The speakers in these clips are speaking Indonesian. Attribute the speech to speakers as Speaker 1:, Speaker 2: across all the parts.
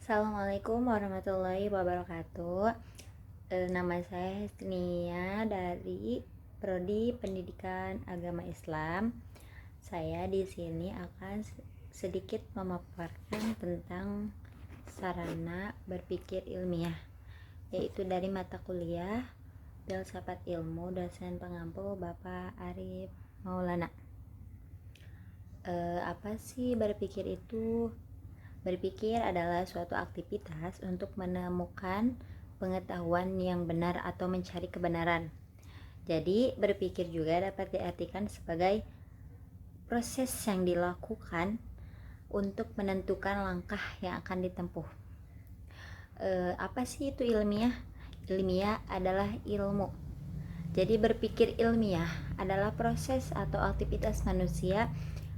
Speaker 1: Assalamualaikum warahmatullahi wabarakatuh. Nama saya Hesnia dari Prodi Pendidikan Agama Islam. Saya di sini akan sedikit memaparkan tentang sarana berpikir ilmiah, yaitu dari mata kuliah Filsafat Ilmu, dosen pengampu Bapak Arif Maulana. Apa sih berpikir itu? Berpikir adalah suatu aktivitas untuk menemukan pengetahuan yang benar atau mencari kebenaran. Jadi, berpikir juga dapat diartikan sebagai proses yang dilakukan untuk menentukan langkah yang akan ditempuh. Apa sih itu ilmiah? Ilmiah adalah ilmu. Jadi, berpikir ilmiah adalah proses atau aktivitas manusia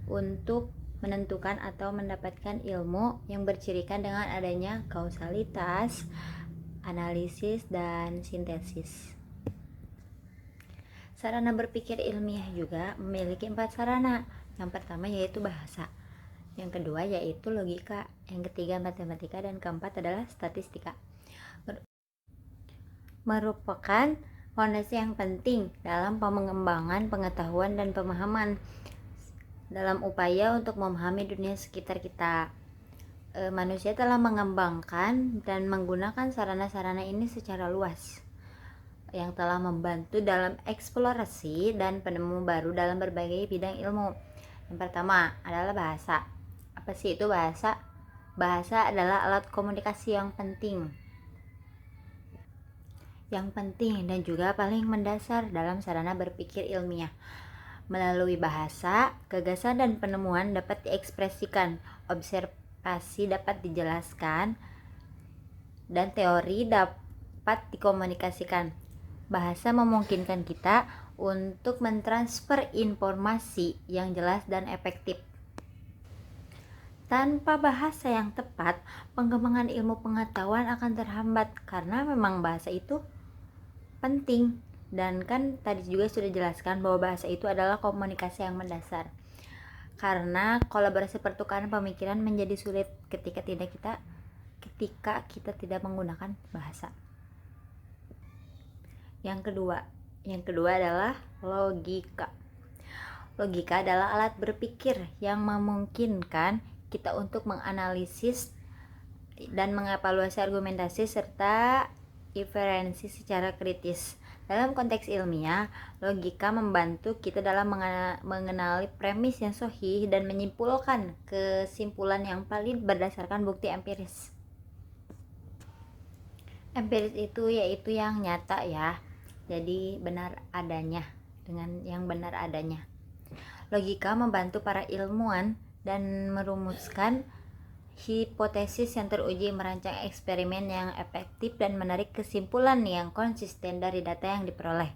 Speaker 1: untuk menentukan atau mendapatkan ilmu yang bercirikan dengan adanya kausalitas, analisis, dan sintesis. Sarana berpikir ilmiah juga memiliki 4 sarana. Yang pertama yaitu bahasa, yang kedua yaitu logika, yang ketiga matematika, dan keempat adalah statistika. Merupakan fondasi yang penting dalam pengembangan pengetahuan dan pemahaman dalam upaya untuk memahami dunia sekitar kita. Manusia telah mengembangkan dan menggunakan sarana-sarana ini secara luas, yang telah membantu dalam eksplorasi dan penemu baru dalam berbagai bidang ilmu. Yang pertama adalah bahasa. Apa sih itu bahasa? Bahasa adalah alat komunikasi yang penting dan juga paling mendasar dalam sarana berpikir ilmiah. Melalui bahasa, gagasan dan penemuan dapat diekspresikan, observasi dapat dijelaskan, dan teori dapat dikomunikasikan. Bahasa memungkinkan kita untuk mentransfer informasi yang jelas dan efektif. Tanpa bahasa yang tepat, pengembangan ilmu pengetahuan akan terhambat karena memang bahasa itu penting. Dan kan tadi juga sudah jelaskan bahwa bahasa itu adalah komunikasi yang mendasar. Karena kolaborasi pertukaran pemikiran menjadi sulit ketika kita tidak menggunakan bahasa. Yang kedua adalah logika. Logika adalah alat berpikir yang memungkinkan kita untuk menganalisis dan mengevaluasi argumentasi serta inferensi secara kritis. Dalam konteks ilmiah, logika membantu kita dalam mengenali premis yang sahih dan menyimpulkan kesimpulan yang valid berdasarkan bukti empiris. Empiris itu yaitu yang nyata ya, jadi benar adanya, dengan yang benar adanya. Logika membantu para ilmuwan dan merumuskan hipotesis yang teruji, merancang eksperimen yang efektif, dan menarik kesimpulan yang konsisten dari data yang diperoleh.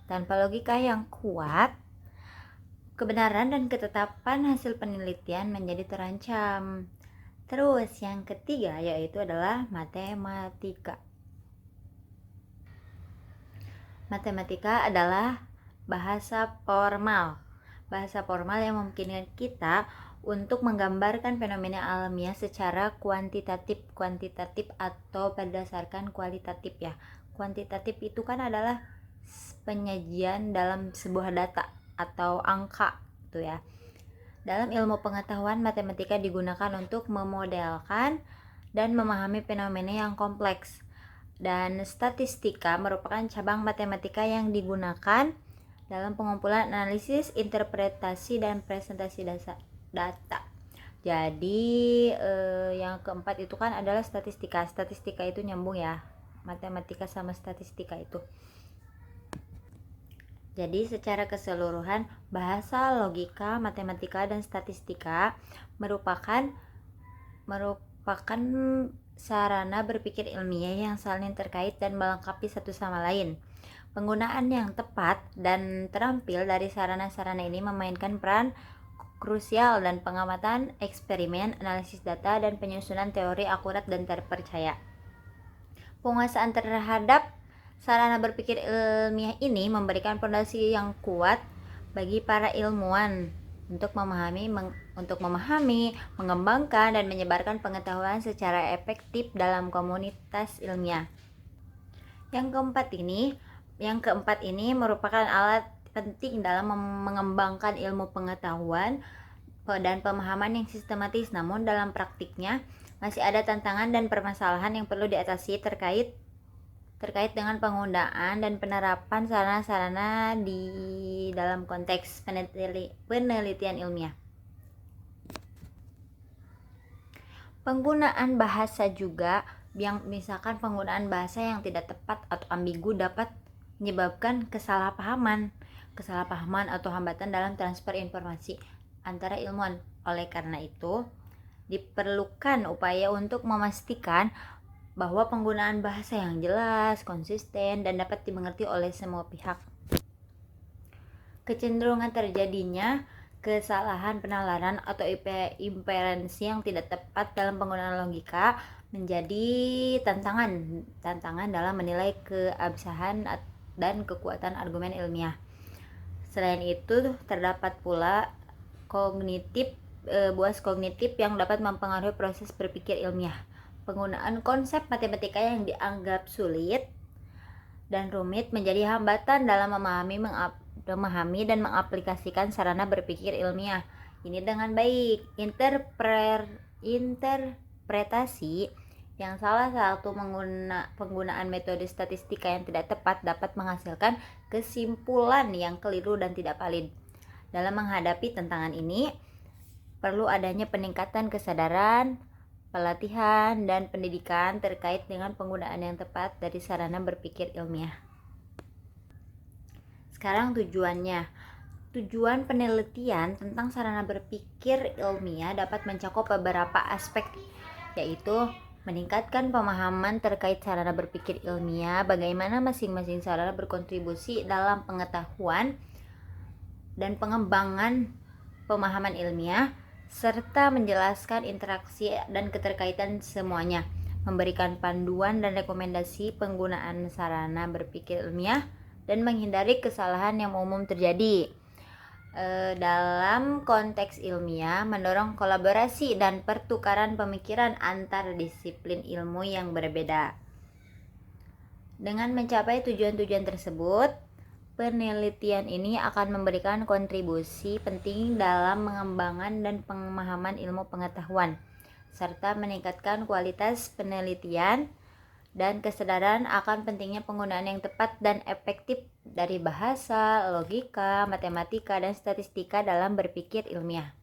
Speaker 1: Tanpa logika yang kuat, kebenaran dan ketetapan hasil penelitian menjadi terancam. Terus yang ketiga yaitu adalah matematika. Matematika adalah bahasa formal. Bahasa formal yang memungkinkan kita untuk menggambarkan fenomena alamiah secara kuantitatif atau berdasarkan kualitatif ya. Kuantitatif itu kan adalah penyajian dalam sebuah data atau angka gitu ya. Dalam ilmu pengetahuan, matematika digunakan untuk memodelkan dan memahami fenomena yang kompleks. Dan statistika merupakan cabang matematika yang digunakan dalam pengumpulan, analisis, interpretasi, dan presentasi data. Jadi yang keempat itu kan adalah statistika. Statistika itu nyambung ya, matematika sama statistika itu. Jadi secara keseluruhan, bahasa, logika, matematika, dan statistika merupakan sarana berpikir ilmiah yang saling terkait dan melengkapi satu sama lain. Penggunaan yang tepat dan terampil dari sarana-sarana ini memainkan peran krusial dan pengamatan eksperimen, analisis data, dan penyusunan teori akurat dan terpercaya. Penguasaan terhadap sarana berpikir ilmiah ini memberikan fondasi yang kuat bagi para ilmuwan untuk memahami, mengembangkan dan menyebarkan pengetahuan secara efektif dalam komunitas ilmiah. Yang keempat ini merupakan alat penting dalam mengembangkan ilmu pengetahuan dan pemahaman yang sistematis. Namun dalam praktiknya masih ada tantangan dan permasalahan yang perlu diatasi terkait dengan penggunaan dan penerapan sarana-sarana di dalam konteks penelitian ilmiah. Penggunaan bahasa juga, yang misalkan penggunaan bahasa yang tidak tepat atau ambigu dapat menyebabkan kesalahpahaman atau hambatan dalam transfer informasi antara ilmuwan. Oleh karena itu, diperlukan upaya untuk memastikan bahwa penggunaan bahasa yang jelas, konsisten, dan dapat dimengerti oleh semua pihak. Kecenderungan terjadinya kesalahan penalaran atau inferensi yang tidak tepat dalam penggunaan logika menjadi tantangan dalam menilai keabsahan dan kekuatan argumen ilmiah. Selain itu, terdapat pula bias kognitif yang dapat mempengaruhi proses berpikir ilmiah. Penggunaan konsep matematika yang dianggap sulit dan rumit menjadi hambatan dalam memahami dan mengaplikasikan sarana berpikir ilmiah ini dengan baik. Interpretasi yang salah satu penggunaan metode statistika yang tidak tepat dapat menghasilkan kesimpulan yang keliru dan tidak valid. Dalam menghadapi tantangan ini, perlu adanya peningkatan kesadaran, pelatihan, dan pendidikan terkait dengan penggunaan yang tepat dari sarana berpikir ilmiah. Sekarang tujuan penelitian tentang sarana berpikir ilmiah dapat mencakup beberapa aspek, yaitu meningkatkan pemahaman terkait sarana berpikir ilmiah, bagaimana masing-masing sarana berkontribusi dalam pengetahuan dan pengembangan pemahaman ilmiah, serta menjelaskan interaksi dan keterkaitan semuanya, memberikan panduan dan rekomendasi penggunaan sarana berpikir ilmiah, dan menghindari kesalahan yang umum terjadi. Dalam konteks ilmiah, mendorong kolaborasi dan pertukaran pemikiran antar disiplin ilmu yang berbeda. Dengan mencapai tujuan-tujuan tersebut, penelitian ini akan memberikan kontribusi penting dalam mengembangkan dan pemahaman ilmu pengetahuan, serta meningkatkan kualitas penelitian dan kesadaran akan pentingnya penggunaan yang tepat dan efektif dari bahasa, logika, matematika, dan statistika dalam berpikir ilmiah.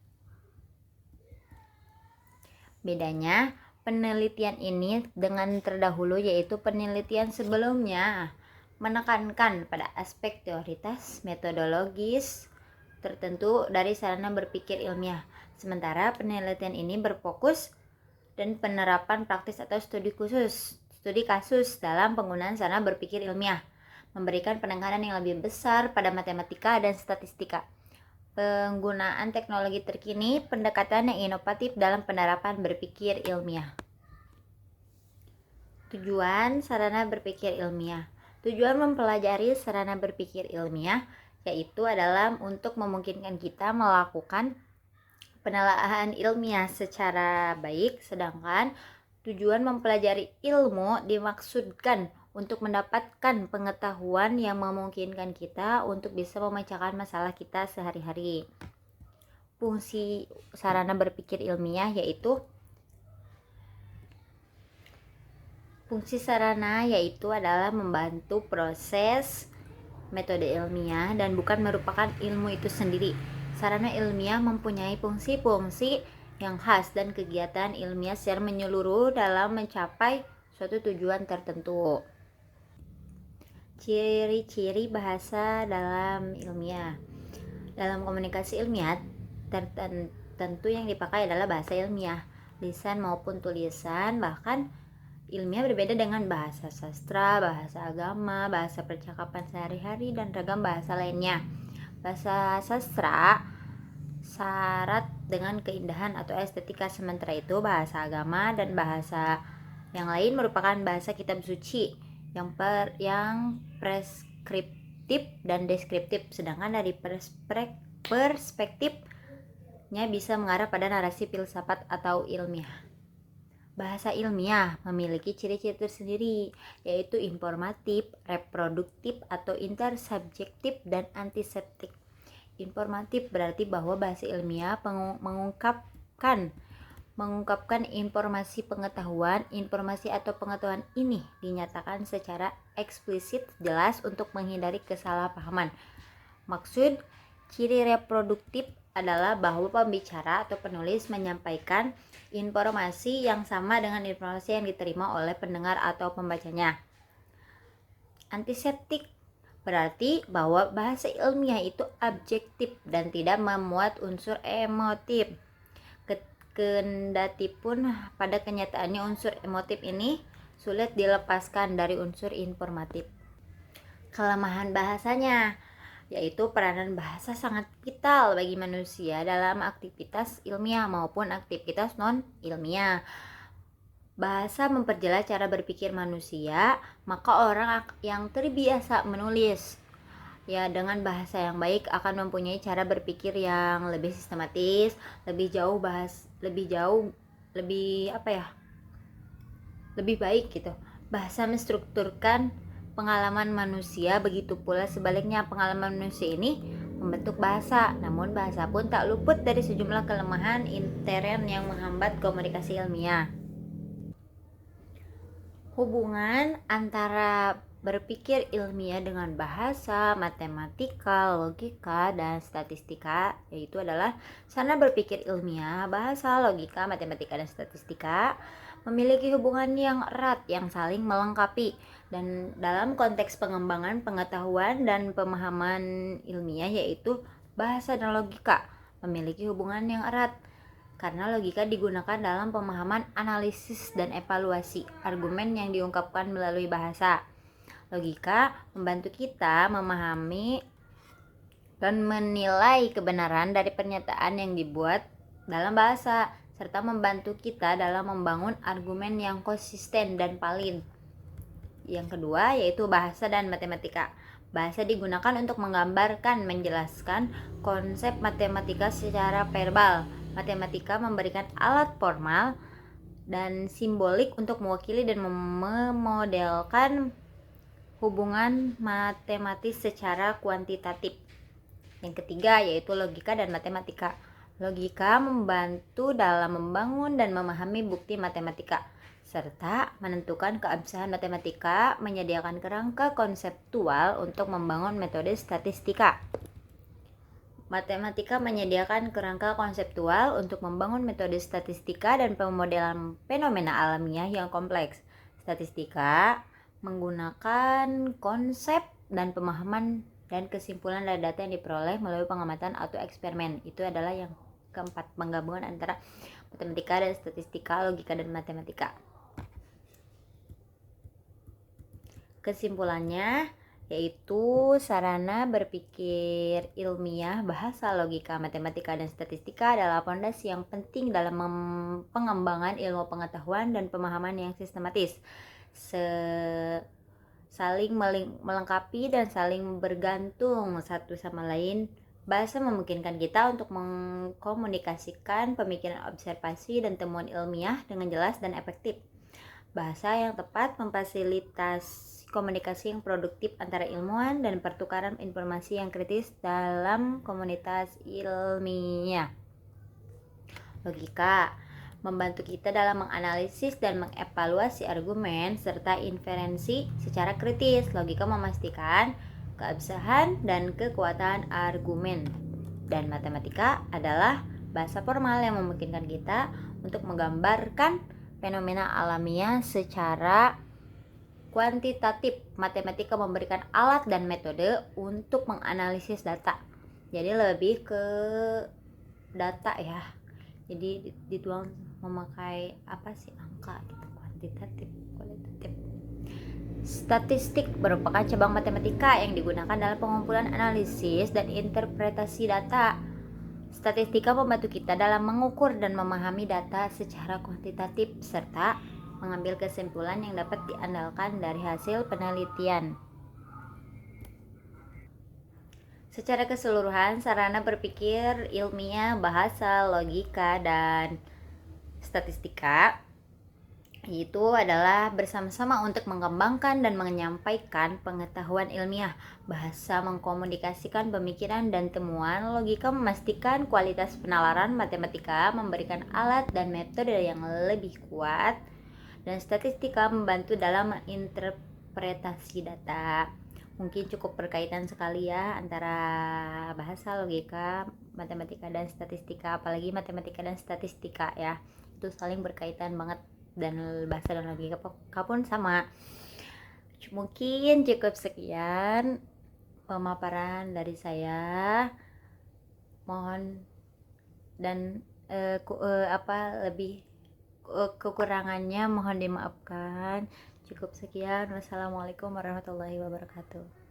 Speaker 1: Bedanya penelitian ini dengan terdahulu, yaitu penelitian sebelumnya menekankan pada aspek teoritis, metodologis tertentu dari sarana berpikir ilmiah. Sementara penelitian ini berfokus dan penerapan praktis atau studi kasus dalam penggunaan sarana berpikir ilmiah, memberikan penekanan yang lebih besar pada matematika dan statistika. Penggunaan teknologi terkini, pendekatan yang inovatif dalam penerapan berpikir ilmiah. Tujuan sarana berpikir ilmiah. Tujuan mempelajari sarana berpikir ilmiah yaitu adalah untuk memungkinkan kita melakukan penelaahan ilmiah secara baik, sedangkan tujuan mempelajari ilmu dimaksudkan untuk mendapatkan pengetahuan yang memungkinkan kita untuk bisa memecahkan masalah kita sehari-hari. Fungsi sarana berpikir ilmiah yaitu adalah membantu proses metode ilmiah dan bukan merupakan ilmu itu sendiri. Sarana ilmiah mempunyai fungsi-fungsi yang khas dan kegiatan ilmiah secara menyeluruh dalam mencapai suatu tujuan tertentu. Ciri-ciri bahasa dalam ilmiah. Dalam komunikasi ilmiah, tertentu yang dipakai adalah bahasa ilmiah, lisan maupun tulisan. Bahkan ilmiah berbeda dengan bahasa sastra, bahasa agama, bahasa percakapan sehari-hari, dan ragam bahasa lainnya. Bahasa sastra syarat dengan keindahan atau estetika, sementara itu bahasa agama dan bahasa yang lain merupakan bahasa kitab suci yang preskriptif dan deskriptif. Sedangkan dari perspektif bisa mengarah pada narasi filsafat atau ilmiah. Bahasa ilmiah memiliki ciri-ciri tersendiri, yaitu informatif, reproduktif atau intersubjektif, dan antiseptik. Informatif berarti bahwa bahasa ilmiah mengungkapkan informasi atau pengetahuan ini dinyatakan secara eksplisit jelas untuk menghindari kesalahpahaman. Maksud ciri reproduktif adalah bahwa pembicara atau penulis menyampaikan informasi yang sama dengan informasi yang diterima oleh pendengar atau pembacanya. Antiseptik berarti bahwa bahasa ilmiah itu objektif dan tidak memuat unsur emotif. Kendatipun pada kenyataannya unsur emotif ini sulit dilepaskan dari unsur informatif. Kelemahan bahasanya yaitu peranan bahasa sangat vital bagi manusia dalam aktivitas ilmiah maupun aktivitas non-ilmiah. Bahasa memperjelas cara berpikir manusia, maka orang yang terbiasa menulis dengan bahasa yang baik akan mempunyai cara berpikir yang lebih sistematis, lebih baik gitu. Bahasa menstrukturkan pengalaman manusia, begitu pula sebaliknya pengalaman manusia ini membentuk bahasa. Namun bahasa pun tak luput dari sejumlah kelemahan intern yang menghambat komunikasi ilmiah. Hubungan antara berpikir ilmiah dengan bahasa, matematika, logika, dan statistika, yaitu adalah sarana berpikir ilmiah, bahasa, logika, matematika, dan statistika memiliki hubungan yang erat yang saling melengkapi, dan dalam konteks pengembangan pengetahuan dan pemahaman ilmiah, yaitu bahasa dan logika memiliki hubungan yang erat karena logika digunakan dalam pemahaman, analisis, dan evaluasi argumen yang diungkapkan melalui bahasa. Logika membantu kita memahami dan menilai kebenaran dari pernyataan yang dibuat dalam bahasa, serta membantu kita dalam membangun argumen yang konsisten dan valid. Yang kedua yaitu bahasa dan matematika. Bahasa digunakan untuk menggambarkan, menjelaskan konsep matematika secara verbal. Matematika memberikan alat formal dan simbolik untuk mewakili dan memodelkan hubungan matematis secara kuantitatif. Yang ketiga yaitu logika dan matematika. Logika membantu dalam membangun dan memahami bukti matematika, serta menentukan keabsahan matematika, menyediakan kerangka konseptual untuk membangun metode statistika. Matematika menyediakan kerangka konseptual untuk membangun metode statistika dan pemodelan fenomena alamiah yang kompleks. Statistika menggunakan konsep dan pemahaman dan kesimpulan dari data yang diperoleh melalui pengamatan atau eksperimen. Itu adalah yang keempat, penggabungan antara matematika dan statistika, logika dan matematika. Kesimpulannya yaitu sarana berpikir ilmiah, bahasa, logika, matematika, dan statistika adalah fondasi yang penting dalam pengembangan ilmu pengetahuan dan pemahaman yang sistematis, saling melengkapi dan saling bergantung satu sama lain. Bahasa memungkinkan kita untuk mengkomunikasikan pemikiran, observasi, dan temuan ilmiah dengan jelas dan efektif. Bahasa yang tepat memfasilitasi komunikasi yang produktif antara ilmuwan dan pertukaran informasi yang kritis dalam komunitas ilmiah. Logika membantu kita dalam menganalisis dan mengevaluasi argumen serta inferensi secara kritis. Logika memastikan keabsahan dan kekuatan argumen. Dan matematika adalah bahasa formal yang memungkinkan kita untuk menggambarkan fenomena alamiah secara kuantitatif. Matematika memberikan alat dan metode untuk menganalisis data. Jadi lebih ke data ya. Jadi dituang memakai angka gitu, kuantitatif, kualitatif. Statistik merupakan cabang matematika yang digunakan dalam pengumpulan, analisis, dan interpretasi data. Statistika membantu kita dalam mengukur dan memahami data secara kuantitatif serta mengambil kesimpulan yang dapat diandalkan dari hasil penelitian. Secara keseluruhan, sarana berpikir ilmiah, bahasa, logika, dan statistika itu adalah bersama-sama untuk mengembangkan dan menyampaikan pengetahuan ilmiah. Bahasa mengkomunikasikan pemikiran dan temuan, logika memastikan kualitas penalaran, matematika memberikan alat dan metode yang lebih kuat, dan statistika membantu dalam menginterpretasi data. Mungkin cukup berkaitan sekali ya antara bahasa, logika, matematika, dan statistika, apalagi matematika dan statistika ya. Itu saling berkaitan banget, dan bahasa dan logika pun sama. Mungkin cukup sekian pemaparan dari saya. Mohon dan kekurangannya mohon dimaafkan. Cukup sekian. Wassalamualaikum warahmatullahi wabarakatuh.